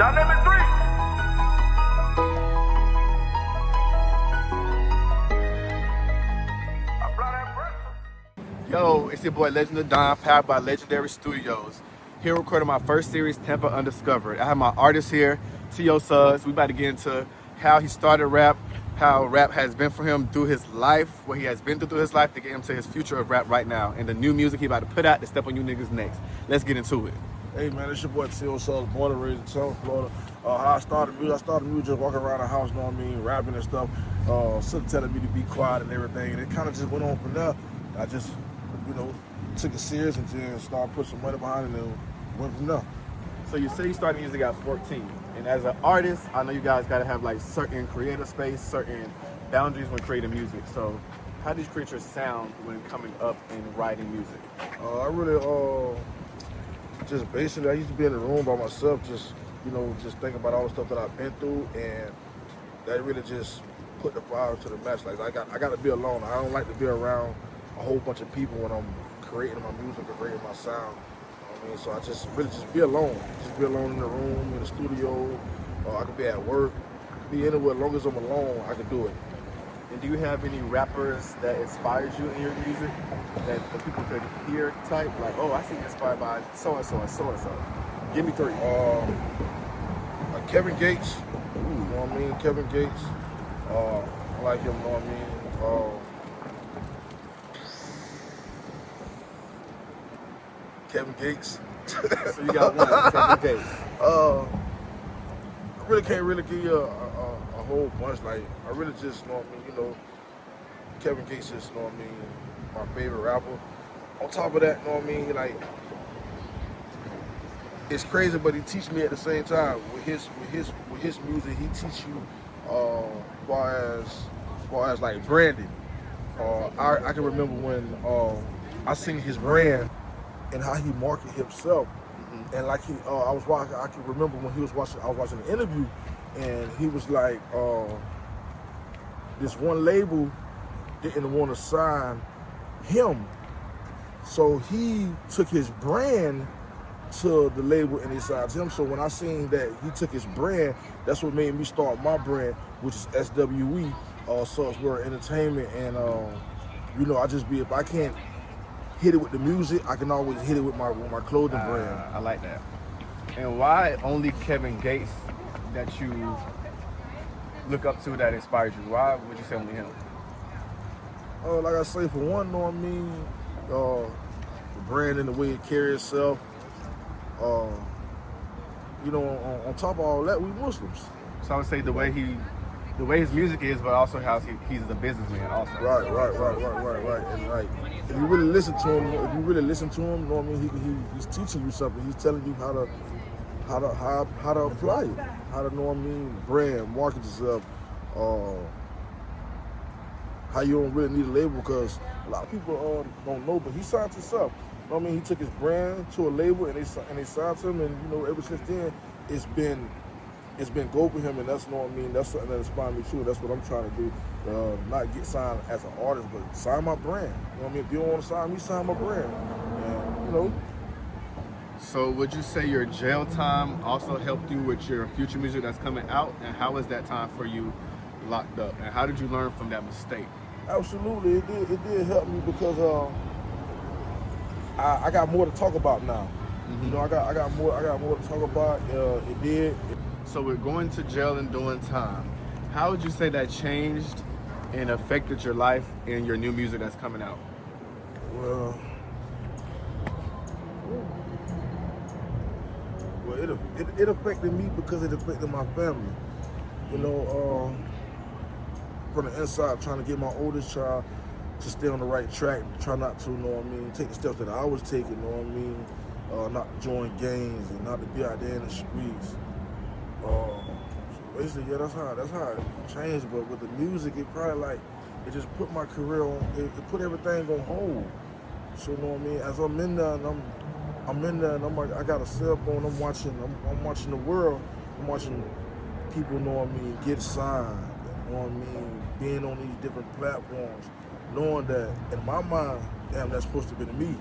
Dynamic 3. Yo, it's your boy Legend of Don, powered by Legendary Studios. Here recording my first series, Tampa Undiscovered. I have my artist here, T.O Suggs. We about to get into how he started rap, how rap has been for him through his life, what he has been through his life to get him to his future of rap right now, and the new music he about to put out to step on you niggas next. Let's get into it. Hey man, it's your boy T.O Suggs, born and raised in Tampa, Florida. How I started music, just walking around the house, you know what I mean, rapping and stuff. Sister telling me to be quiet and everything, and it kind of just went on from there. I just, took it serious and just started putting some money behind it and went from there. So you say you started music at 14, and as an artist, I know you guys got to have like certain creative space, certain boundaries when creating music. So how did you create your sound when coming up and writing music? I really, just basically, I used to be in the room by myself, just thinking about all the stuff that I've been through, and that really just put the fire to the match. Like I got to be alone. I don't like to be around a whole bunch of people when I'm creating my music or creating my sound. So I just really be alone. Just be alone in the room, in the studio. I could be at work, be anywhere. As long as I'm alone, I can do it. And do you have any rappers that inspired you in your music that the people could hear type? Like, oh, I see you inspired by so-and-so and so-and-so. Give me three. Kevin Gates. You know what I mean? Kevin Gates. I like him, you know what I mean? Kevin Gates. So you got one, Kevin Gates. I really can't really give you a whole bunch. Like, I really just, you know what I mean, Kevin Gates is, you know what I mean, my favorite rapper. On top of that, you know what I mean, like, it's crazy, but he teaches me at the same time. With his music, he teach you far as like branding. I can remember when I seen his brand and how he marketed himself. And like I can remember when I was watching an interview, and he was like, this one label didn't want to sign him, so he took his brand to the label and they signed him. So when I seen that he took his brand, that's what made me start my brand, which is SWE, Suggs World Entertainment. And if I can't hit it with the music, I can always hit it with my clothing brand. I like that. And why only Kevin Gates that you look up to that inspires you? Why would you say only him? Like I say, for one, you know what I mean, the brand and the way it carries itself. On top of all that, we Muslims. So I would say the way his music is, but also how he's a businessman also. Right. And like, if you really listen to him, you know what I mean, he's teaching you something. He's telling you how to apply it, how to, know what I mean, brand, market yourself. How you don't really need a label, because a lot of people don't know, but he signed himself. You know what I mean? He took his brand to a label and they signed him, and ever since then it's been go for him, and that's, you know what I mean, that's something that inspired me too. That's what I'm trying to do. Not get signed as an artist, but sign my brand. You know what I mean? If you don't want to sign me, sign my brand. And So would you say your jail time also helped you with your future music that's coming out? And how was that time for you locked up? And how did you learn from that mistake? Absolutely, it did help me, because I got more to talk about now. Mm-hmm. I got more to talk about. It did. So we're going to jail and doing time. How would you say that changed and affected your life and your new music that's coming out? Well, it affected me because it affected my family. From the inside, trying to get my oldest child to stay on the right track, try not to, take the steps that I was taking, not to join gangs and not to be out there in the streets. So basically, yeah, that's how it changed. But with the music, it probably it just put my career on, it put everything on hold. So, as I'm in there and I got a cell phone, I'm watching the world, I'm watching people, get signed, being on these different platforms, knowing that in my mind, damn, that's supposed to be me,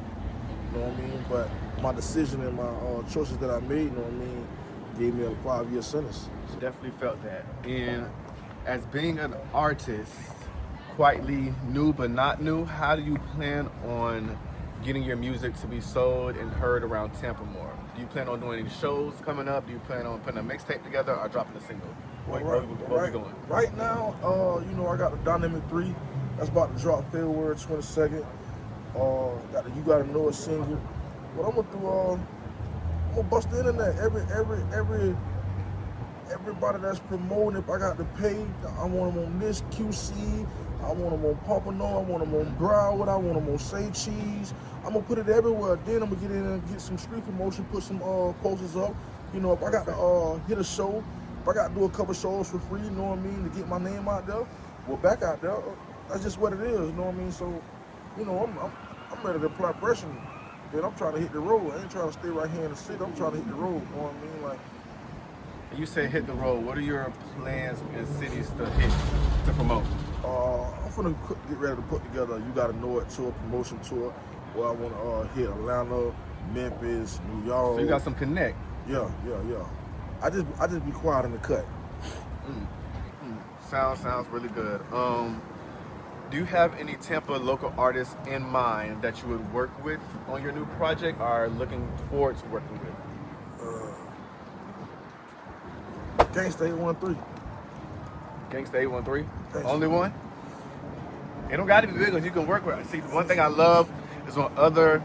But my decision and my choices that I made, gave me a 5-year sentence. Definitely felt that. And as being an artist, quietly new but not new, how do you plan on getting your music to be sold and heard around Tampa more? Do you plan on doing any shows coming up? Do you plan on putting a mixtape together or dropping a single? Where we going? Right now, I got the Dynamic 3. That's about to drop February 22nd. Got the You Gotta Know It single. What I'm gonna do, I'm gonna bust the internet. Everybody that's promoting, if I got to pay, I want them on this QC, I want them on Pompano, I want them on Broward, I want them on Say Cheese. I'm gonna put it everywhere. Then I'm gonna get in and get some street promotion, put some posters up. If I got to hit a show, if I got to do a couple shows for free, to get my name out there, well, back out there. That's just what it is, So, I'm ready to apply pressure. Then I'm trying to hit the road. I ain't trying to stay right here in the city. I'm trying to hit the road, You say hit the road. What are your plans in cities to hit, to promote? I'm gonna get ready to put together a You Gotta Know It tour, promotion tour, where I want to hit Atlanta, Memphis, New York. So you got some connect. Yeah. I just be quiet in the cut. Sounds really good. Do you have any Tampa local artists in mind that you would work with on your new project or are looking forward to working with? Gangsta 813. Gangsta 813? Gangsta. Only one? It don't got to be big ones you can work with. See, one thing I love is when other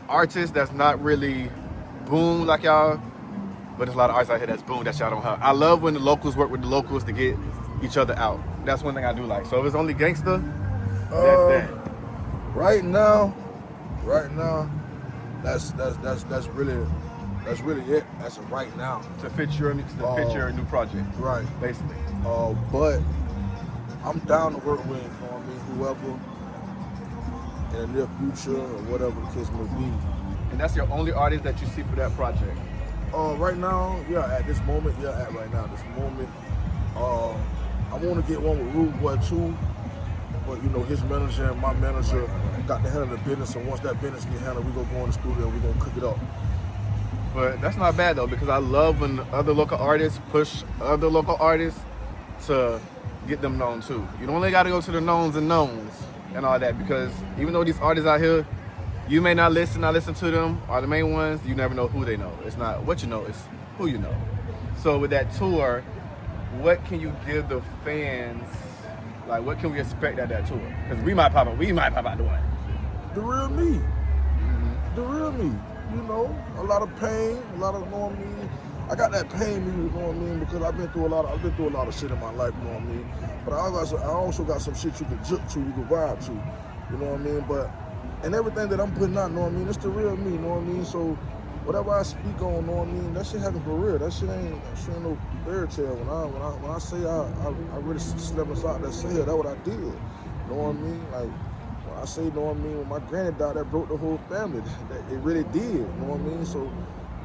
artists that's not really boom like y'all, but there's a lot of artists out here that's boom that y'all don't have. I love when the locals work with the locals to get each other out. That's one thing I do like. So if it's only Gangsta, that's that. Right now, that's really it. That's a right now. To fit your new project. Right. Basically. But I'm down to work with, whoever in the near future or whatever the case may be. And that's your only artist that you see for that project? Right now, at this moment, I want to get one with Rude Boy too, but his manager and my manager got to handle the business, and once that business get handled, we gonna go in the studio and we gonna cook it up. But that's not bad though, because I love when other local artists push other local artists to get them known too. You don't only got to go to the knowns and all that, because even though these artists out here, you may not listen to them, or the main ones, you never know who they know. It's not what you know, it's who you know. So with that tour, what can you give the fans? Like, what can we expect at that tour? Because we might pop out the one. The real me. The real me. A lot of pain, a lot of, I got that pain music, because I've been through a lot of shit in my life, But I also got some shit you can juke to, you can vibe to, But, and everything that I'm putting out, it's the real me, So, whatever I speak on, that shit happen for real. That shit ain't no fairy tale. When I say I really slept inside that cell, that's what I did. Like, when I say, when my granny died, that broke the whole family. That it really did, So,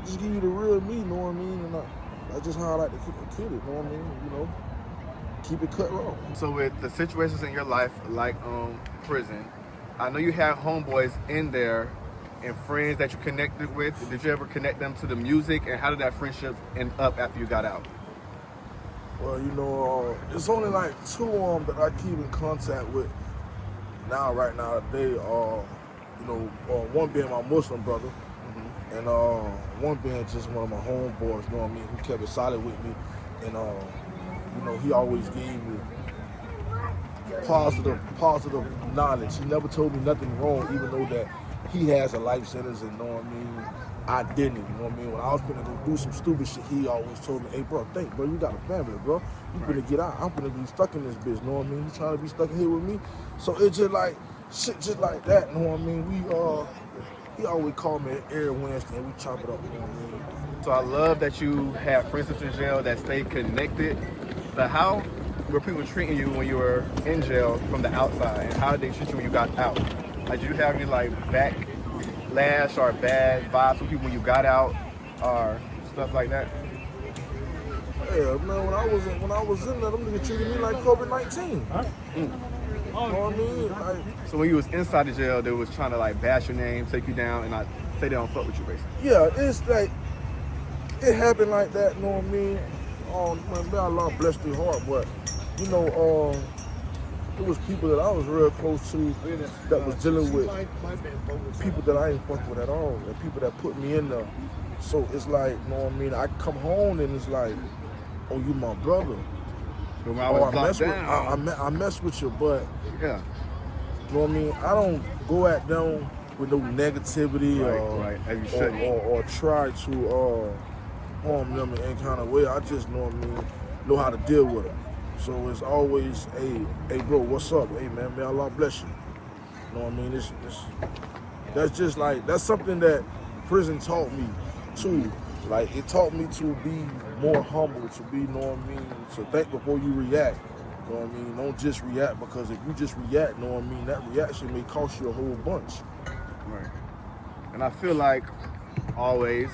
just give you the real me, And that's just how I like to keep it, Keep it cut raw. So with the situations in your life, like prison, I know you have homeboys in there and friends that you connected with. Did you ever connect them to the music, and how did that friendship end up after you got out? Well, it's only like 2 of them that I keep in contact with right now today. One being my Muslim brother, and one being just one of my homeboys, who kept it solid with me, and he always gave me positive knowledge. He never told me nothing wrong, even though that he has a life sentence, and I didn't. When I was gonna go do some stupid shit, he always told me, "Hey, bro, you got a family, bro. You gonna get out. I'm gonna be stuck in this bitch." He trying to be stuck in here with me. So it's just like shit, just like that. He always called me every Wednesday, and we chop it up. So I love that you have friends in jail that stay connected. But how were people treating you when you were in jail from the outside, and how did they treat you when you got out? Like, did you have any backlash or bad vibes from people when you got out, or stuff like that? Yeah, man. When I was in there, them niggas treated me like COVID-19. Huh? So when you was inside the jail, they was trying to bash your name, take you down, and not say they don't fuck with you, basically. Yeah, it's like it happened like that, you know what I mean? Man, Allah bless their heart, but you know, it was people that I was real close to that was dealing with people that I ain't fuck with at all, and people that put me in there. So it's like, you know what I mean? I come home and it's like, oh, you my brother. But when I was locked down, I mess with you, but yeah, you know what I mean? I don't go at them with no negativity or try to harm them in any kind of way. I just know what I mean, know how to deal with them. So it's always, hey bro, what's up? Hey man, may Allah bless you. You know what I mean? That's just like, that's something that prison taught me too. Like, it taught me to be more humble, to be, you know what I mean, to think before you react. You know what I mean? Don't just react, because if you just react, you know what I mean, that reaction may cost you a whole bunch. Right. And I feel like always,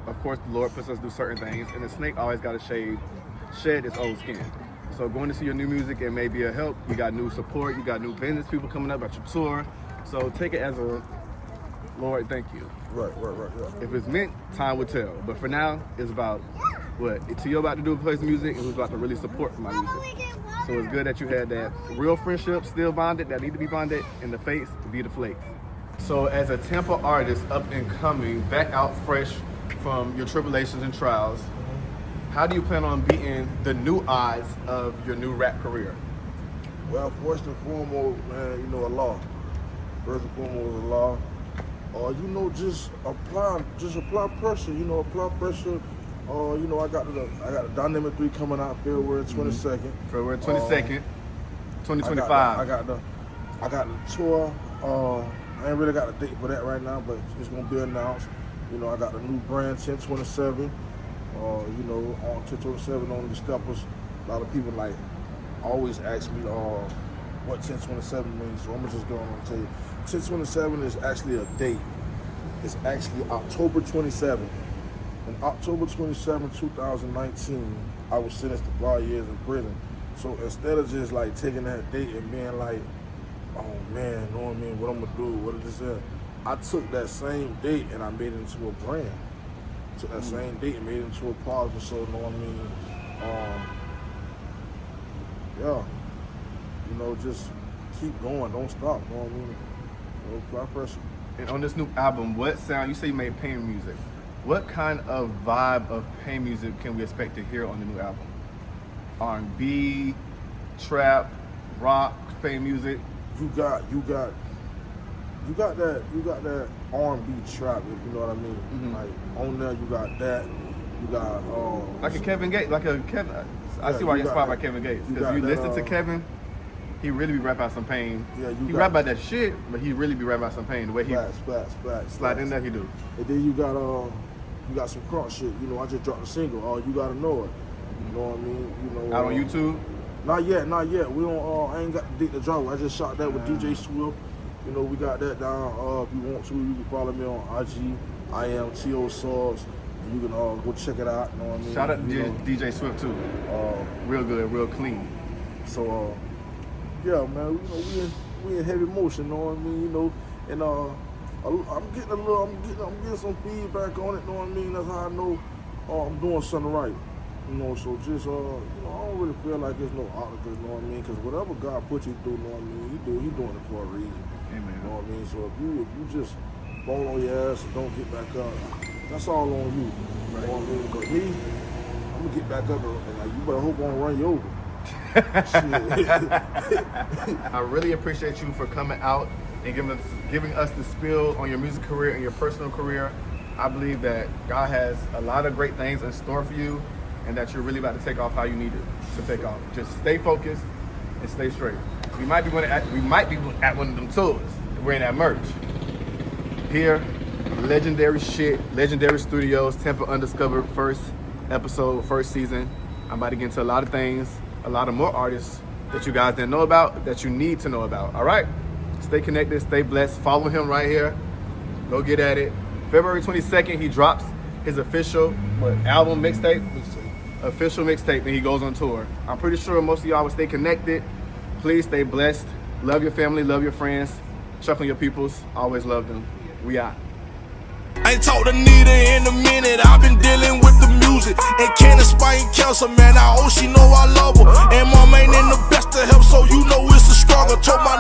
of course, the Lord puts us through certain things, and the snake always got to shed its old skin. So going to see your new music, it may be a help. You got new support, you got new business people coming up at your tour. So take it as a, Lord, thank you. Right. Yeah. If it's meant, time will tell. But for now, it's about what T.O about to do, play some music, and who's about to really support my music. So it's good that you had that real friendship still bonded, that need to be bonded, and the fakes be the flakes. So as a Tampa artist, up and coming, back out fresh from your tribulations and trials, how do you plan on beating the new odds of your new rap career? Well, first and foremost, man, you know, Allah. First and foremost, Allah. You know, just apply pressure. You know, apply pressure. You know, I got the Dynamic 3 coming out February 22nd. February 22nd, 2025. I got the tour. I ain't really got a date for that right now, but it's gonna be announced. You know, I got the new brand 1027. You know, on 1027 on the steppers. A lot of people like always ask me what 1027 means, so I'm gonna just go on and tell you. 1027 is actually a date. It's actually October 27th. On October 27, 2019, I was sentenced to 5 years in prison. So instead of just like taking that date and being like, oh man, you know what I mean, what I'm gonna do, what is this? I took that same date and I made it into a brand. Took that same date and made it into a positive, so you know what I mean? Yeah. You know, just keep going, don't stop, you know what I mean? You know, apply pressure. And on this new album, what sound, you say you made pain music. What kind of vibe of pain music can we expect to hear on the new album? R&B, trap, rock, pain music? You got that R&B trap, if you know what I mean. Mm-hmm. Like on there, you got that. You got like a Kevin Gates, I see why you're inspired by Kevin Gates. Because you listen to Kevin, he really be rapping about some pain. Yeah, he rap about that shit, but he really be rapping about some pain. The way he slide in there, he do. And then you got some crunk shit. You know, I just dropped a single. You gotta know it. You know what I mean? You know. Out on YouTube? Not yet. We don't. I ain't got the date to drop. I just shot that with DJ Swift. You know, we got that down. If you want to, you can follow me on IG. I am T.O Suggs. You can go check it out. You know what I mean? Shout out to DJ Swift too. Real good, real clean. So yeah, man. You know, we in heavy motion. You know what I mean? You know, and I'm getting some feedback on it. You know what I mean? That's how I know I'm doing something right. You know, so just you know, I don't really feel like there's no obstacles. You know what I mean? Because whatever God put you through, you know what I mean? He doing it for a reason. Amen. You know what I mean? So if you just fall on your ass and don't get back up, that's all on you. Right. You know what I mean? But me, I'm gonna get back up and like, you better hope I don't run you over. I really appreciate you for coming out and giving us the spill on your music career and your personal career. I believe that God has a lot of great things in store for you, and that you're really about to take off how you need it to take off. Just stay focused and stay straight. We might be at one of them tours wearing that merch. Here, legendary shit, legendary studios, Tampa Undiscovered, first episode, first season. I'm about to get into a lot of things, a lot of more artists that you guys didn't know about, that you need to know about. All right? Stay connected, stay blessed. Follow him right here. Go get at it. February 22nd, he drops his official album mixtape. Official mixtape, and he goes on tour. I'm pretty sure most of y'all will stay connected. Please stay blessed. Love your family, love your friends. Check on your peoples. Always love them. We out. Ain't talked to Nita in a minute, I've been dealing with the music. And Candace Spine Kelso, man, I hope she know I love her. And mom ain't in the best of health, so you know it's a struggle. Told my